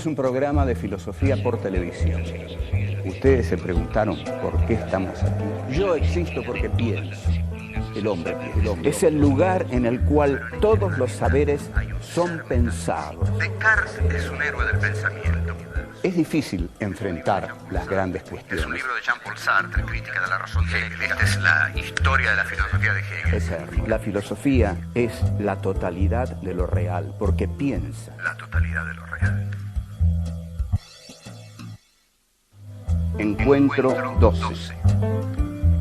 es un programa de filosofía por televisión. Ustedes se preguntaron por qué estamos aquí. Yo existo porque pienso. El hombre es el lugar en el cual todos los saberes son pensados. Descartes es un héroe del pensamiento. Es difícil enfrentar las grandes Es cuestiones. un libro de Jean-Paul Sartre, Crítica de la razón de Hegel. Esta es la historia de la filosofía de Hegel. Eterno. La filosofía es la totalidad de lo real, porque piensa. La totalidad de lo real. Encuentro 12.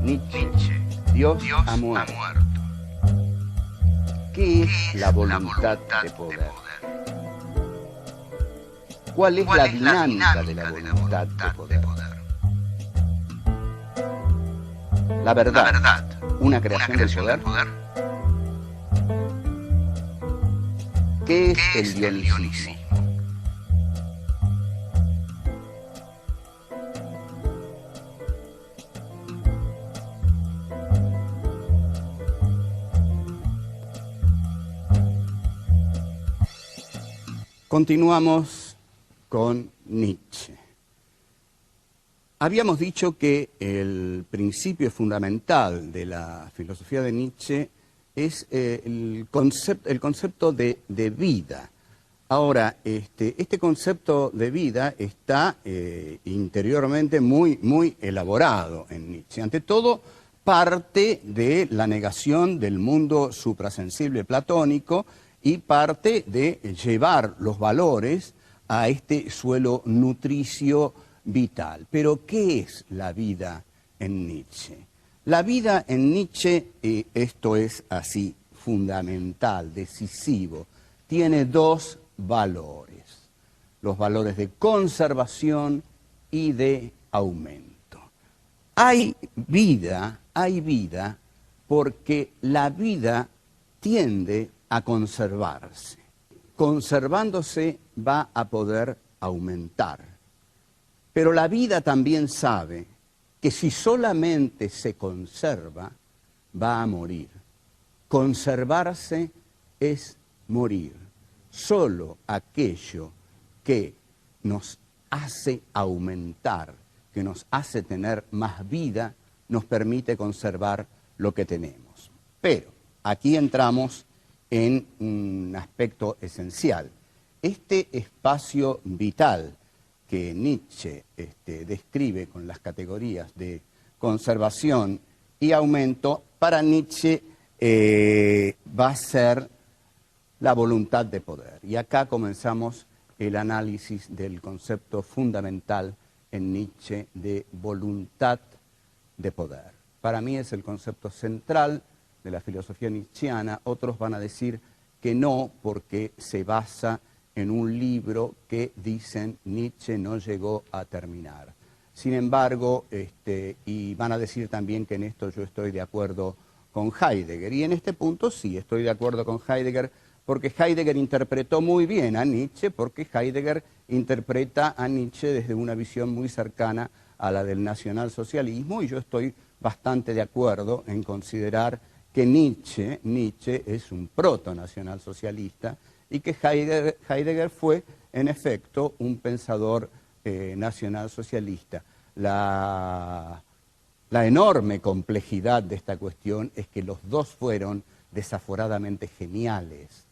Nietzsche. Dios ha muerto. ¿Qué es la voluntad de poder? ¿Cuál es la dinámica de la voluntad de poder? La verdad, una creación del poder. ¿Qué es el dionicismo? Continuamos con Nietzsche. Habíamos dicho que el principio fundamental de la filosofía de Nietzsche es el concepto de vida. Ahora, este concepto de vida está interiormente muy elaborado en Nietzsche. Ante todo, parte de la negación del mundo suprasensible platónico y parte de llevar los valores a este suelo nutricio vital. Pero, ¿qué es la vida en Nietzsche? La vida en Nietzsche, esto es así, fundamental, decisivo, tiene dos valores. Los valores de conservación y de aumento. Hay vida porque la vida tiende a conservarse. Conservándose va a poder aumentar. Pero la vida también sabe que si solamente se conserva, va a morir. Conservarse es morir. Solo aquello que nos hace aumentar, que nos hace tener más vida, nos permite conservar lo que tenemos. Pero aquí entramos en un aspecto esencial. Este espacio vital que Nietzsche describe con las categorías de conservación y aumento, para Nietzsche va a ser la voluntad de poder. Y acá comenzamos el análisis del concepto fundamental en Nietzsche de voluntad de poder. Para mí es el concepto central de la filosofía nietzscheana. Otros van a decir que no, porque se basa en un libro que dicen Nietzsche no llegó a terminar. Sin embargo, y van a decir también que en esto yo estoy de acuerdo con Heidegger. Y en este punto sí estoy de acuerdo con Heidegger, porque Heidegger interpretó muy bien a Nietzsche, porque Heidegger interpreta a Nietzsche desde una visión muy cercana a la del nacionalsocialismo, y yo estoy bastante de acuerdo en considerar que Nietzsche es un proto-nacionalsocialista y que Heidegger fue, en efecto, un pensador nacionalsocialista. La enorme complejidad de esta cuestión es que los dos fueron desaforadamente geniales.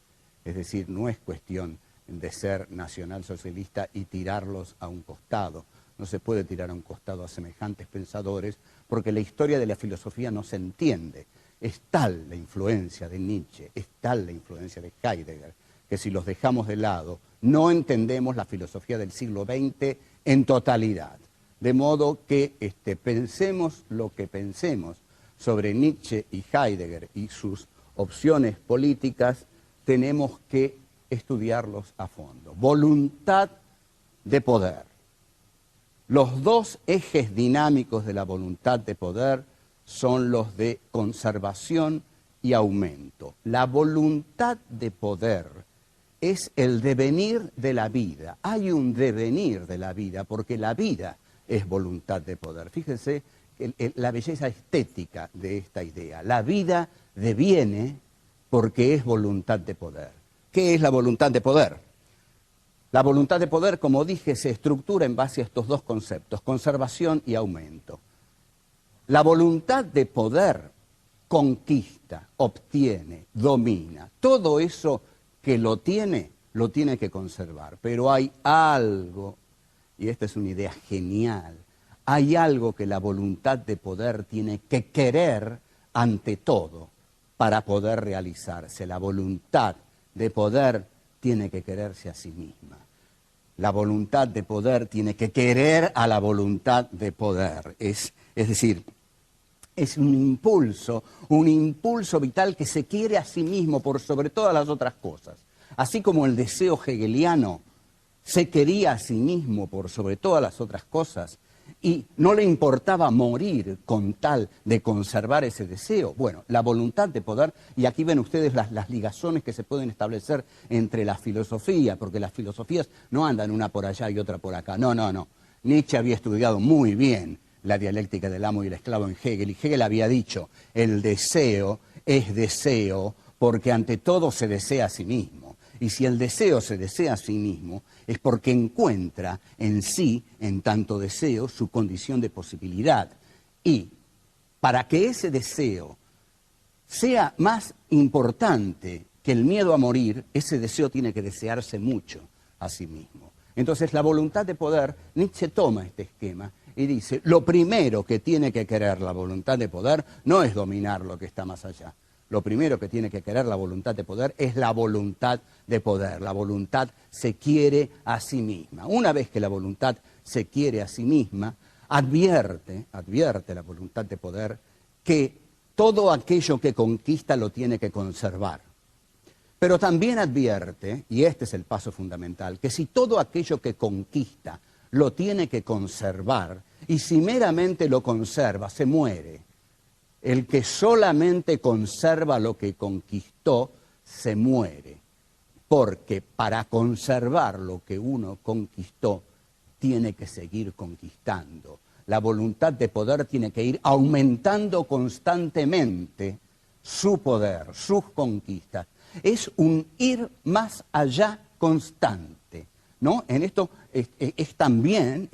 Es decir, no es cuestión de ser nacionalsocialista y tirarlos a un costado. No se puede tirar a un costado a semejantes pensadores porque la historia de la filosofía no se entiende. Es tal la influencia de Nietzsche, es tal la influencia de Heidegger, que si los dejamos de lado, no entendemos la filosofía del siglo XX en totalidad. De modo que pensemos lo que pensemos sobre Nietzsche y Heidegger y sus opciones políticas, tenemos que estudiarlos a fondo. Voluntad de poder. Los dos ejes dinámicos de la voluntad de poder son los de conservación y aumento. La voluntad de poder es el devenir de la vida. Hay un devenir de la vida, porque la vida es voluntad de poder. Fíjense la belleza estética de esta idea. La vida deviene porque es voluntad de poder. ¿Qué es la voluntad de poder? La voluntad de poder, como dije, se estructura en base a estos dos conceptos, conservación y aumento. La voluntad de poder conquista, obtiene, domina. Todo eso que lo tiene que conservar. Pero hay algo, y esta es una idea genial, hay algo que la voluntad de poder tiene que querer ante todo para poder realizarse. La voluntad de poder tiene que quererse a sí misma. La voluntad de poder tiene que querer a la voluntad de poder. Es decir, es un impulso vital que se quiere a sí mismo por sobre todas las otras cosas. Así como el deseo hegeliano se quería a sí mismo por sobre todas las otras cosas y no le importaba morir con tal de conservar ese deseo. Bueno, la voluntad de poder, y aquí ven ustedes las ligazones que se pueden establecer entre la filosofía, porque las filosofías no andan una por allá y otra por acá. No. Nietzsche había estudiado muy bien la dialéctica del amo y el esclavo en Hegel, y Hegel había dicho, el deseo es deseo porque ante todo se desea a sí mismo. Y si el deseo se desea a sí mismo, es porque encuentra en sí, en tanto deseo, su condición de posibilidad. Y para que ese deseo sea más importante que el miedo a morir, ese deseo tiene que desearse mucho a sí mismo. Entonces, la voluntad de poder, Nietzsche toma este esquema y dice, lo primero que tiene que querer la voluntad de poder no es dominar lo que está más allá. Lo primero que tiene que querer la voluntad de poder es la voluntad de poder. La voluntad se quiere a sí misma. Una vez que la voluntad se quiere a sí misma, advierte la voluntad de poder que todo aquello que conquista lo tiene que conservar. Pero también advierte, y este es el paso fundamental, que si todo aquello que conquista lo tiene que conservar, y si meramente lo conserva, se muere. El que solamente conserva lo que conquistó, se muere. Porque para conservar lo que uno conquistó, tiene que seguir conquistando. La voluntad de poder tiene que ir aumentando constantemente su poder, sus conquistas. Es un ir más allá constante, ¿no? En esto es también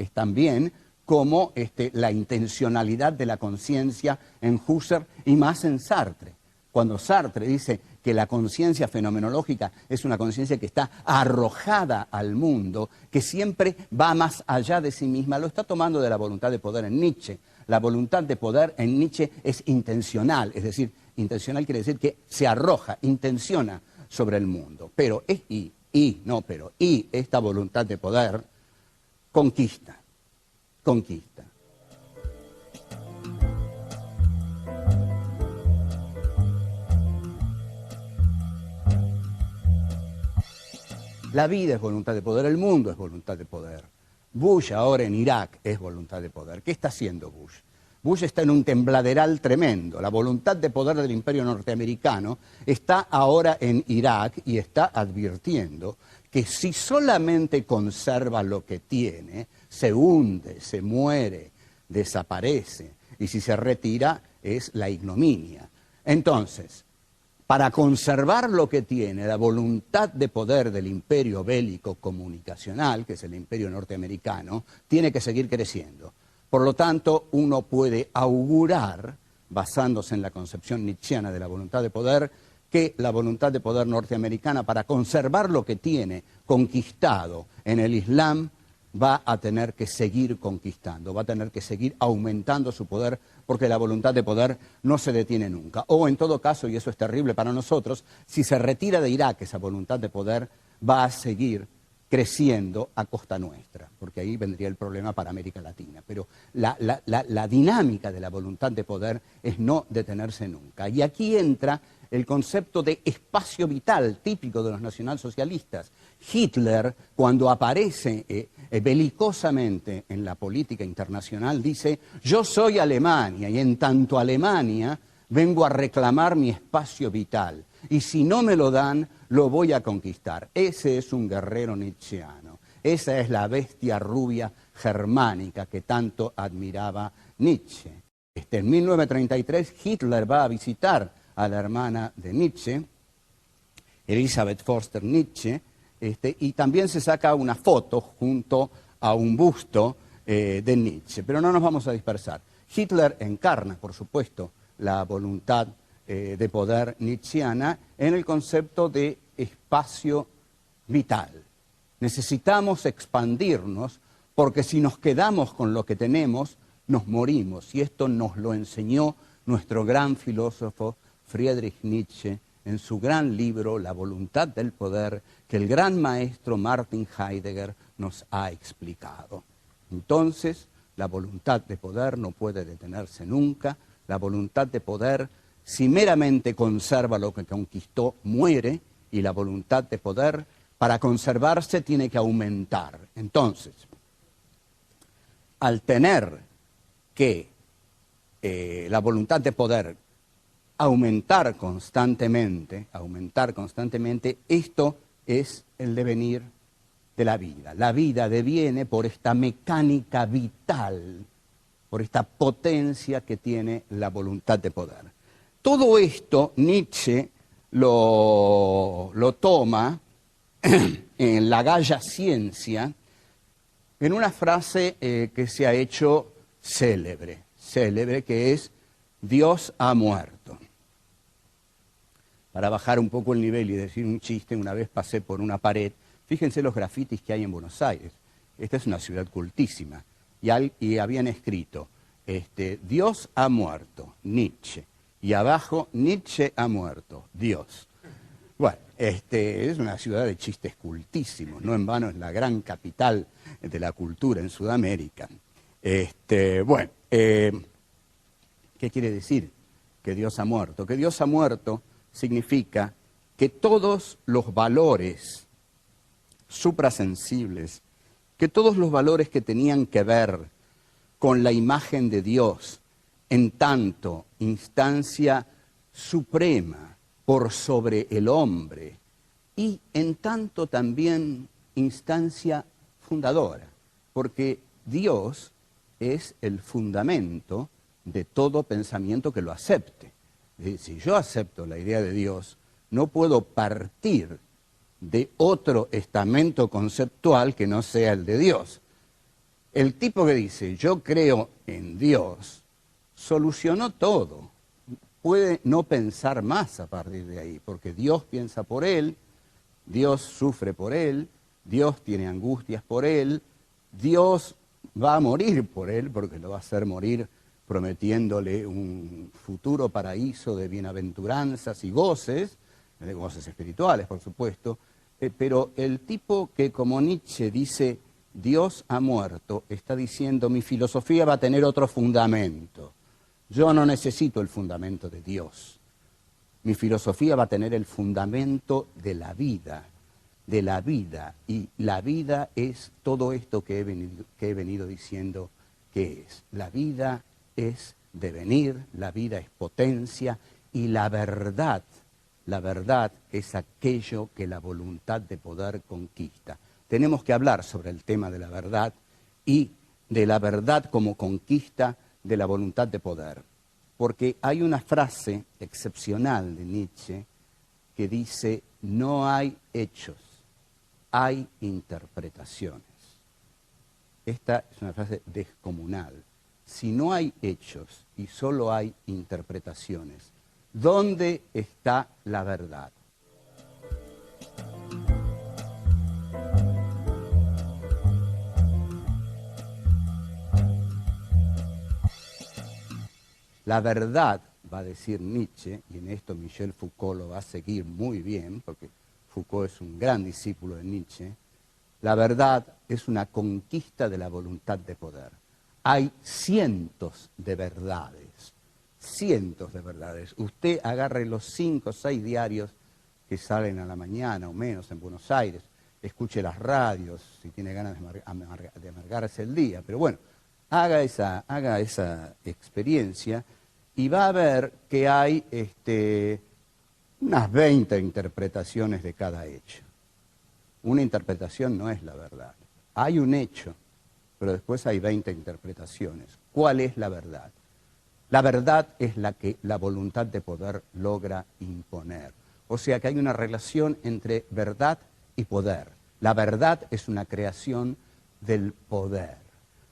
como la intencionalidad de la conciencia en Husserl y más en Sartre. Cuando Sartre dice que la conciencia fenomenológica es una conciencia que está arrojada al mundo, que siempre va más allá de sí misma, lo está tomando de la voluntad de poder en Nietzsche. La voluntad de poder en Nietzsche es intencional, es decir, intencional quiere decir que se arroja, intenciona sobre el mundo. Pero esta voluntad de poder conquista. La vida es voluntad de poder, el mundo es voluntad de poder. Bush ahora en Irak es voluntad de poder. ¿Qué está haciendo Bush? Bush está en un tembladeral tremendo. La voluntad de poder del imperio norteamericano está ahora en Irak y está advirtiendo que si solamente conserva lo que tiene, se hunde, se muere, desaparece. Y si se retira, es la ignominia. Entonces, para conservar lo que tiene, la voluntad de poder del imperio bélico comunicacional, que es el imperio norteamericano, tiene que seguir creciendo. Por lo tanto, uno puede augurar, basándose en la concepción nietzscheana de la voluntad de poder, que la voluntad de poder norteamericana, para conservar lo que tiene conquistado en el Islam, va a tener que seguir conquistando, va a tener que seguir aumentando su poder, porque la voluntad de poder no se detiene nunca. O en todo caso, y eso es terrible para nosotros, si se retira de Irak esa voluntad de poder, va a seguir creciendo a costa nuestra, porque ahí vendría el problema para América Latina. Pero la dinámica de la voluntad de poder es no detenerse nunca. Y aquí entra el concepto de espacio vital típico de los nacionalsocialistas. Hitler, cuando aparece belicosamente en la política internacional, dice: yo soy Alemania y en tanto Alemania vengo a reclamar mi espacio vital y si no me lo dan, lo voy a conquistar. Ese es un guerrero nietzscheano. Esa es la bestia rubia germánica que tanto admiraba Nietzsche. En 1933 Hitler va a visitar a la hermana de Nietzsche, Elisabeth Förster Nietzsche, Y también se saca una foto junto a un busto de Nietzsche. Pero no nos vamos a dispersar. Hitler encarna, por supuesto, la voluntad de poder nietzscheana en el concepto de espacio vital. Necesitamos expandirnos porque si nos quedamos con lo que tenemos, nos morimos. Y esto nos lo enseñó nuestro gran filósofo Friedrich Nietzsche en su gran libro La voluntad del poder, que el gran maestro Martin Heidegger nos ha explicado. Entonces, la voluntad de poder no puede detenerse nunca. La voluntad de poder, si meramente conserva lo que conquistó, muere, y la voluntad de poder, para conservarse, tiene que aumentar. Entonces, al tener que la voluntad de poder aumentar constantemente, esto es el devenir de la vida. La vida deviene por esta mecánica vital, por esta potencia que tiene la voluntad de poder. Todo esto Nietzsche lo toma en La Gaia Ciencia, en una frase que se ha hecho célebre, que es Dios ha muerto. Para bajar un poco el nivel y decir un chiste, una vez pasé por una pared, fíjense los grafitis que hay en Buenos Aires, esta es una ciudad cultísima, y habían escrito, Dios ha muerto, Nietzsche, y abajo, Nietzsche ha muerto, Dios. Bueno, es una ciudad de chistes cultísimos, no en vano es la gran capital de la cultura en Sudamérica. Bueno, ¿qué quiere decir que Dios ha muerto? Que Dios ha muerto significa que todos los valores suprasensibles, que todos los valores que tenían que ver con la imagen de Dios, en tanto instancia suprema por sobre el hombre, y en tanto también instancia fundadora, porque Dios es el fundamento de todo pensamiento que lo acepte. Es decir, si yo acepto la idea de Dios, no puedo partir de otro estamento conceptual que no sea el de Dios. El tipo que dice, yo creo en Dios, solucionó todo. Puede no pensar más a partir de ahí, porque Dios piensa por él, Dios sufre por él, Dios tiene angustias por él, Dios va a morir por él, porque lo va a hacer morir prometiéndole un futuro paraíso de bienaventuranzas y goces, de goces espirituales, por supuesto, pero el tipo que como Nietzsche dice, Dios ha muerto, está diciendo, mi filosofía va a tener otro fundamento. Yo no necesito el fundamento de Dios. Mi filosofía va a tener el fundamento de la vida, y la vida es todo esto que he venido diciendo que es. La vida es devenir, la vida es potencia, y la verdad es aquello que la voluntad de poder conquista. Tenemos que hablar sobre el tema de la verdad y de la verdad como conquista de la voluntad de poder. Porque hay una frase excepcional de Nietzsche que dice, no hay hechos, hay interpretaciones. Esta es una frase descomunal. Si no hay hechos y solo hay interpretaciones, ¿dónde está la verdad? La verdad, va a decir Nietzsche, y en esto Michel Foucault lo va a seguir muy bien, porque Foucault es un gran discípulo de Nietzsche, la verdad es una conquista de la voluntad de poder. Hay cientos de verdades. Usted agarre los 5 o 6 diarios que salen a la mañana o menos en Buenos Aires, escuche las radios si tiene ganas de amargarse el día, pero bueno, haga esa experiencia y va a ver que hay unas 20 interpretaciones de cada hecho. Una interpretación no es la verdad. Hay un hecho, pero después hay 20 interpretaciones. ¿Cuál es la verdad? La verdad es la que la voluntad de poder logra imponer. O sea que hay una relación entre verdad y poder. La verdad es una creación del poder.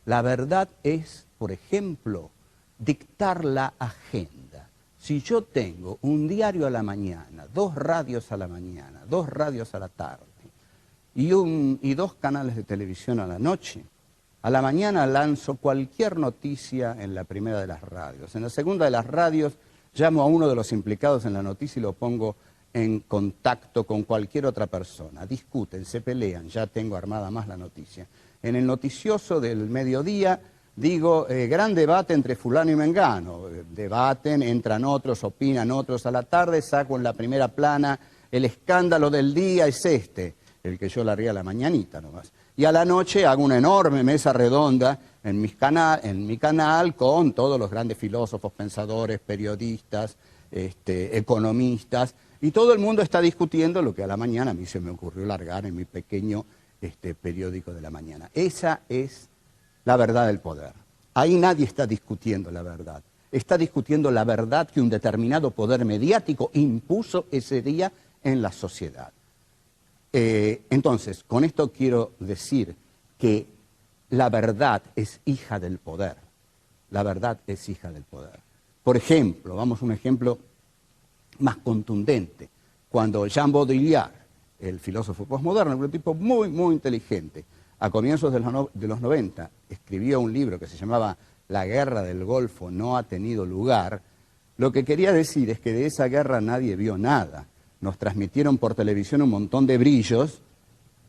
La verdad es, por ejemplo, dictar la agenda. Si yo tengo un diario a la mañana, 2 radios a la mañana, 2 radios a la tarde y 2 canales de televisión a la noche, a la mañana lanzo cualquier noticia en la primera de las radios. En la segunda de las radios llamo a uno de los implicados en la noticia y lo pongo en contacto con cualquier otra persona. Discuten, se pelean, ya tengo armada más la noticia. En el noticioso del mediodía digo, gran debate entre fulano y mengano. Debaten, entran otros, opinan otros. A la tarde saco en la primera plana, el escándalo del día es este, el que yo largué a la mañanita nomás. Y a la noche hago una enorme mesa redonda en mi canal con todos los grandes filósofos, pensadores, periodistas, economistas, y todo el mundo está discutiendo lo que a la mañana a mí se me ocurrió largar en mi pequeño periódico de la mañana. Esa es la verdad del poder. Ahí nadie está discutiendo la verdad. Está discutiendo la verdad que un determinado poder mediático impuso ese día en la sociedad. Entonces, con esto quiero decir que la verdad es hija del poder. La verdad es hija del poder. Por ejemplo, vamos a un ejemplo más contundente. Cuando Jean Baudrillard, el filósofo posmoderno, un tipo muy, muy inteligente, a comienzos de los 90, escribió un libro que se llamaba La guerra del Golfo no ha tenido lugar, lo que quería decir es que de esa guerra nadie vio nada. Nos transmitieron por televisión un montón de brillos.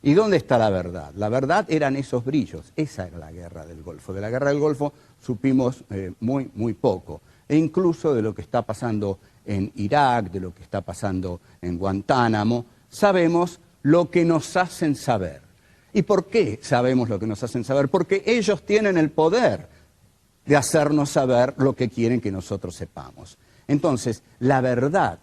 ¿Y dónde está la verdad? La verdad eran esos brillos. Esa era la guerra del Golfo. De la guerra del Golfo supimos muy, muy poco. E incluso de lo que está pasando en Irak, de lo que está pasando en Guantánamo, sabemos lo que nos hacen saber. ¿Y por qué sabemos lo que nos hacen saber? Porque ellos tienen el poder de hacernos saber lo que quieren que nosotros sepamos. Entonces, la verdad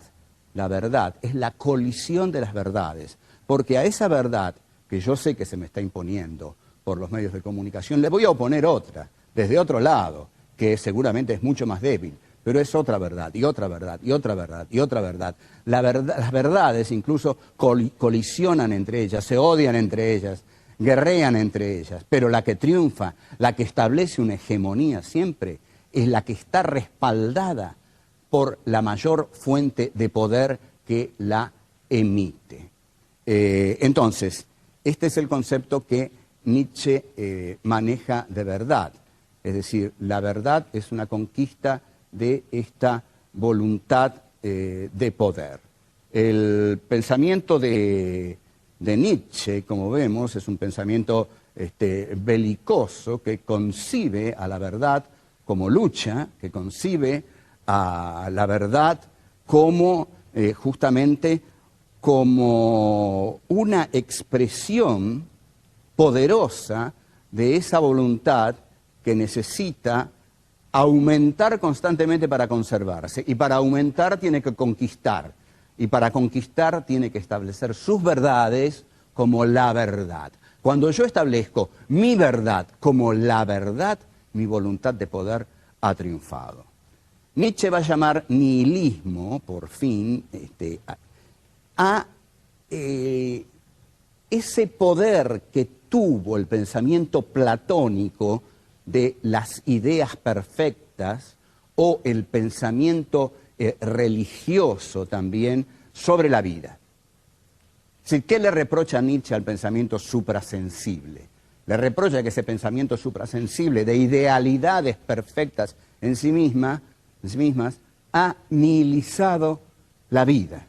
es la colisión de las verdades, porque a esa verdad que yo sé que se me está imponiendo por los medios de comunicación, le voy a oponer otra, desde otro lado, que seguramente es mucho más débil, pero es otra verdad, y otra verdad, y otra verdad, y otra verdad. Las verdades incluso colisionan entre ellas, se odian entre ellas, guerrean entre ellas, pero la que triunfa, la que establece una hegemonía siempre, es la que está respaldada por la mayor fuente de poder que la emite. Entonces, este es el concepto que Nietzsche maneja de verdad. Es decir, la verdad es una conquista de esta voluntad de poder. El pensamiento de Nietzsche, como vemos, es un pensamiento belicoso que concibe a la verdad como lucha, que concibe a la verdad como justamente como una expresión poderosa de esa voluntad que necesita aumentar constantemente para conservarse, y para aumentar tiene que conquistar, y para conquistar tiene que establecer sus verdades como la verdad. Cuando yo establezco mi verdad como la verdad, mi voluntad de poder ha triunfado. Nietzsche va a llamar nihilismo, por fin, a ese poder que tuvo el pensamiento platónico de las ideas perfectas, o el pensamiento religioso también sobre la vida. ¿Qué le reprocha Nietzsche al pensamiento suprasensible? Le reprocha que ese pensamiento suprasensible de idealidades perfectas en sí mismas ha nihilizado la vida,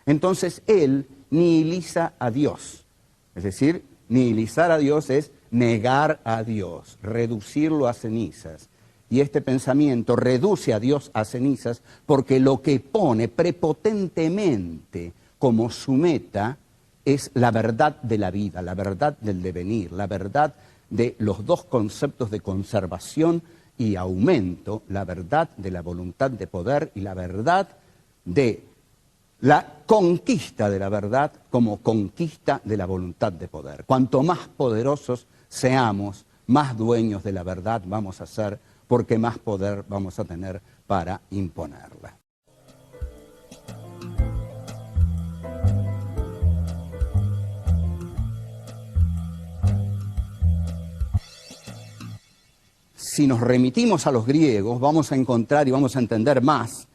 Entonces él nihiliza a Dios. Es decir, nihilizar a Dios es negar a Dios, reducirlo a cenizas. Y este pensamiento reduce a Dios a cenizas porque lo que pone prepotentemente como su meta es la verdad de la vida, la verdad del devenir, la verdad de los dos conceptos de conservación y aumento, la verdad de la voluntad de poder y la verdad de la conquista de la verdad como conquista de la voluntad de poder. Cuanto más poderosos seamos, más dueños de la verdad vamos a ser, porque más poder vamos a tener para imponerla. si nos remitimos a los griegos, vamos a encontrar y vamos a entender más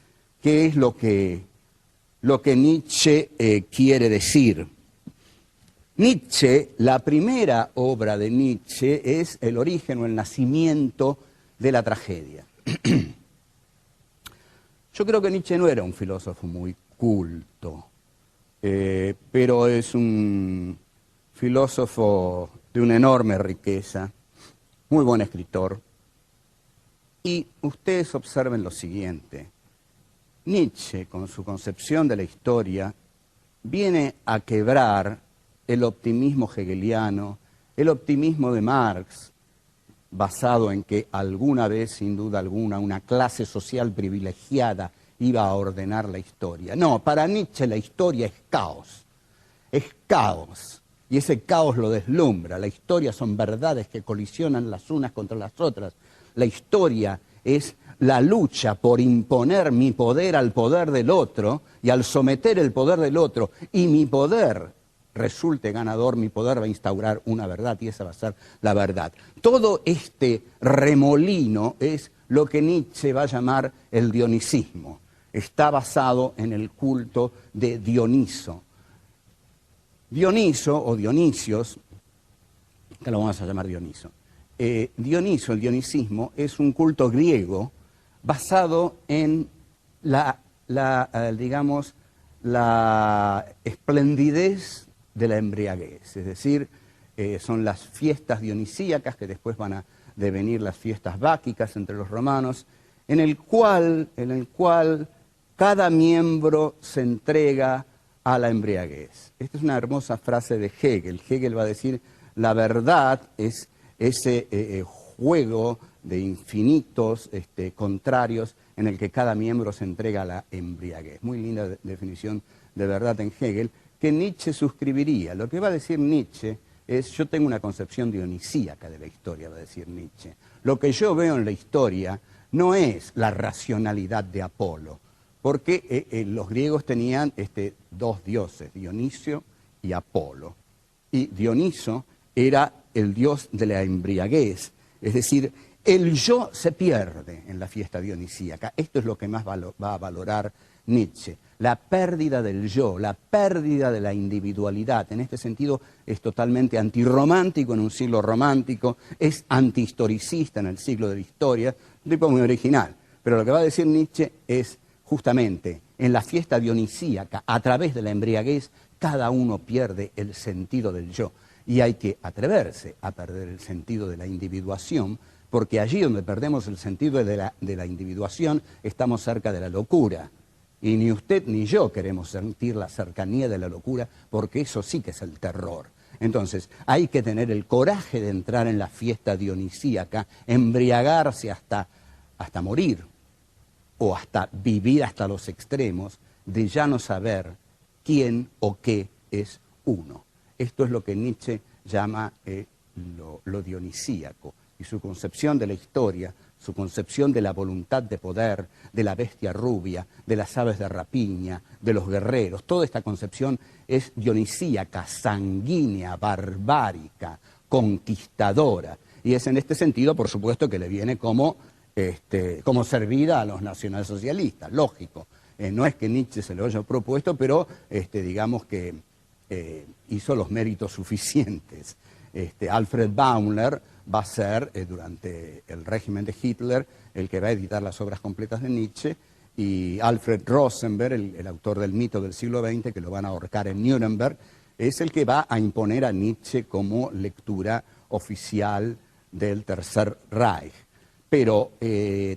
qué es lo que Nietzsche quiere decir. Nietzsche, la primera obra de Nietzsche es el origen o el nacimiento de la tragedia. Yo creo que Nietzsche no era un filósofo muy culto, pero es un filósofo de una enorme riqueza, muy buen escritor. Y ustedes observen lo siguiente. Nietzsche, con su concepción de la historia, viene a quebrar el optimismo hegeliano, el optimismo de Marx, basado en que alguna vez, sin duda alguna, una clase social privilegiada iba a ordenar la historia. No, para Nietzsche la historia es caos, y ese caos lo deslumbra. La historia son verdades que colisionan las unas contra las otras. La historia es la lucha por imponer mi poder al poder del otro, y al someter el poder del otro, y mi poder resulte ganador, mi poder va a instaurar una verdad, y esa va a ser la verdad. Todo este remolino es lo que Nietzsche va a llamar el dionisismo. Está basado en el culto de Dioniso. Dioniso, o Dionisios, que lo vamos a llamar Dioniso. Dioniso, el dionisismo, es un culto griego basado en la esplendidez de la embriaguez, es decir, son las fiestas dionisíacas que después van a devenir las fiestas báquicas entre los romanos, en el cual cada miembro se entrega a la embriaguez. Esta es una hermosa frase de Hegel. Hegel va a decir, la verdad es ese juego de infinitos contrarios en el que cada miembro se entrega a la embriaguez. Muy linda definición de verdad en Hegel, que Nietzsche suscribiría. Lo que va a decir Nietzsche es, yo tengo una concepción dionisíaca de la historia, va a decir Nietzsche. Lo que yo veo en la historia no es la racionalidad de Apolo, porque los griegos tenían dos dioses, Dionisio y Apolo. Y Dioniso era el dios de la embriaguez, es decir, el yo se pierde en la fiesta dionisíaca. Esto es lo que más va a valorar Nietzsche, la pérdida del yo, la pérdida de la individualidad. En este sentido es totalmente antirromántico en un siglo romántico, es antihistoricista en el siglo de la historia, un tipo muy original. Pero lo que va a decir Nietzsche es justamente, en la fiesta dionisíaca, a través de la embriaguez, cada uno pierde el sentido del yo. Y hay que atreverse a perder el sentido de la individuación, porque allí donde perdemos el sentido de la individuación, estamos cerca de la locura. Y ni usted ni yo queremos sentir la cercanía de la locura, porque eso sí que es el terror. Entonces, hay que tener el coraje de entrar en la fiesta dionisíaca, embriagarse hasta morir, o hasta vivir hasta los extremos, de ya no saber quién o qué es uno. Esto es lo que Nietzsche llama lo dionisíaco, y su concepción de la historia, su concepción de la voluntad de poder, de la bestia rubia, de las aves de rapiña, de los guerreros. Toda esta concepción es dionisíaca, sanguínea, barbárica, conquistadora. Y es en este sentido, por supuesto, que le viene como servida a los nacionalsocialistas, lógico. No es que Nietzsche se lo haya propuesto, pero digamos que hizo los méritos suficientes. Alfred Baumler va a ser, durante el régimen de Hitler, el que va a editar las obras completas de Nietzsche, y Alfred Rosenberg, el autor del mito del siglo XX, que lo van a ahorcar en Nuremberg, es el que va a imponer a Nietzsche como lectura oficial del Tercer Reich. Pero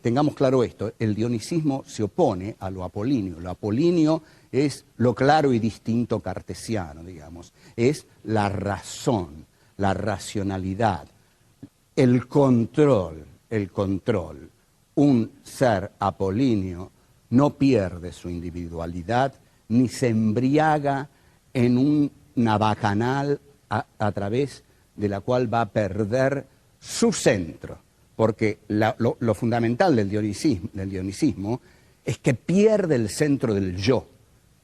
tengamos claro esto, el dionisismo se opone a lo apolíneo. Lo apolíneo es lo claro y distinto cartesiano, digamos. Es la razón, la racionalidad, el control. Un ser apolíneo no pierde su individualidad ni se embriaga en una bacanal a través de la cual va a perder su centro. Porque lo fundamental del dionisismo es que pierde el centro del yo.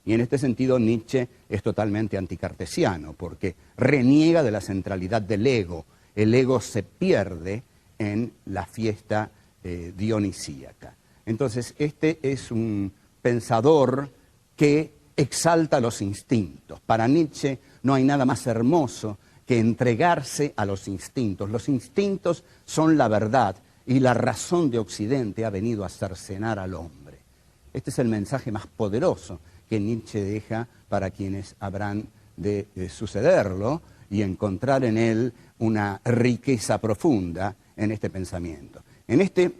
Y en este sentido Nietzsche es totalmente anticartesiano, porque reniega de la centralidad del ego. El ego se pierde en la fiesta dionisíaca. Entonces, este es un pensador que exalta los instintos. Para Nietzsche no hay nada más hermoso que entregarse a los instintos. Los instintos son la verdad y la razón de Occidente ha venido a cercenar al hombre. Este es el mensaje más poderoso que Nietzsche deja para quienes habrán de sucederlo y encontrar en él una riqueza profunda en este pensamiento. En este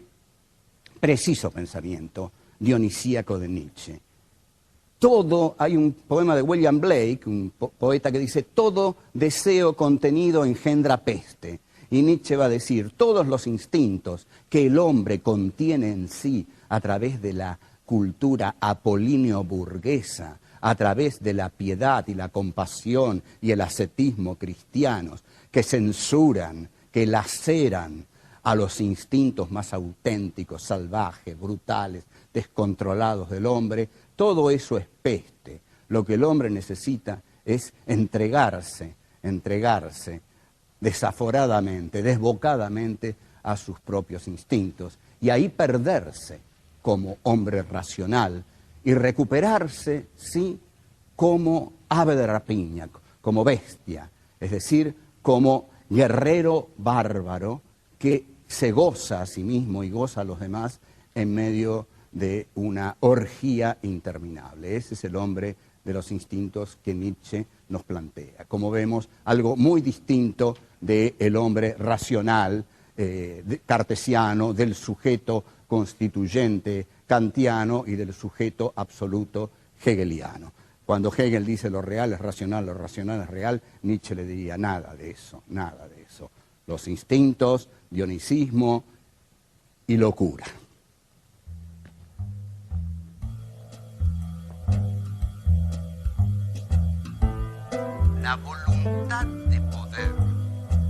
preciso pensamiento dionisíaco de Nietzsche, hay un poema de William Blake, un poeta que dice, todo deseo contenido engendra peste. Y Nietzsche va a decir, todos los instintos que el hombre contiene en sí a través de la cultura apolíneo-burguesa, a través de la piedad y la compasión y el ascetismo cristianos, que censuran, que laceran a los instintos más auténticos, salvajes, brutales, descontrolados del hombre, todo eso es peste. Lo que el hombre necesita es entregarse desaforadamente, desbocadamente a sus propios instintos y ahí perderse como hombre racional y recuperarse, sí, como ave de rapiña, como bestia, es decir, como guerrero bárbaro que se goza a sí mismo y goza a los demás en medio de una orgía interminable. Ese es el hombre de los instintos que Nietzsche nos plantea. Como vemos, algo muy distinto del hombre racional, cartesiano, del sujeto constituyente kantiano y del sujeto absoluto hegeliano. Cuando Hegel dice lo real es racional es real, Nietzsche le diría nada de eso, nada de eso. Los instintos, dionisismo y locura. La voluntad de poder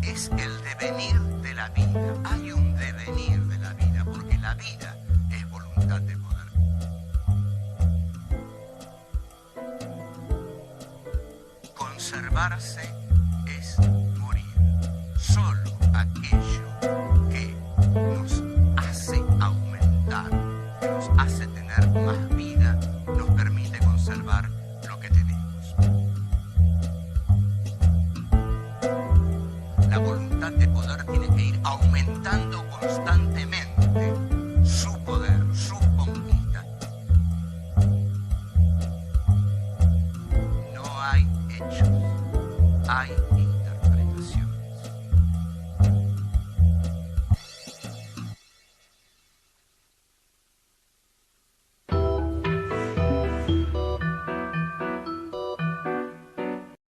es el devenir de la vida. Hay un devenir de la vida, porque la vida es voluntad de poder. Conservarse es morir. Solo aquello que nos hace aumentar, que nos hace tener más vida, nos permite conservar lo que tenemos. La voluntad de poder tiene que ir aumentando constantemente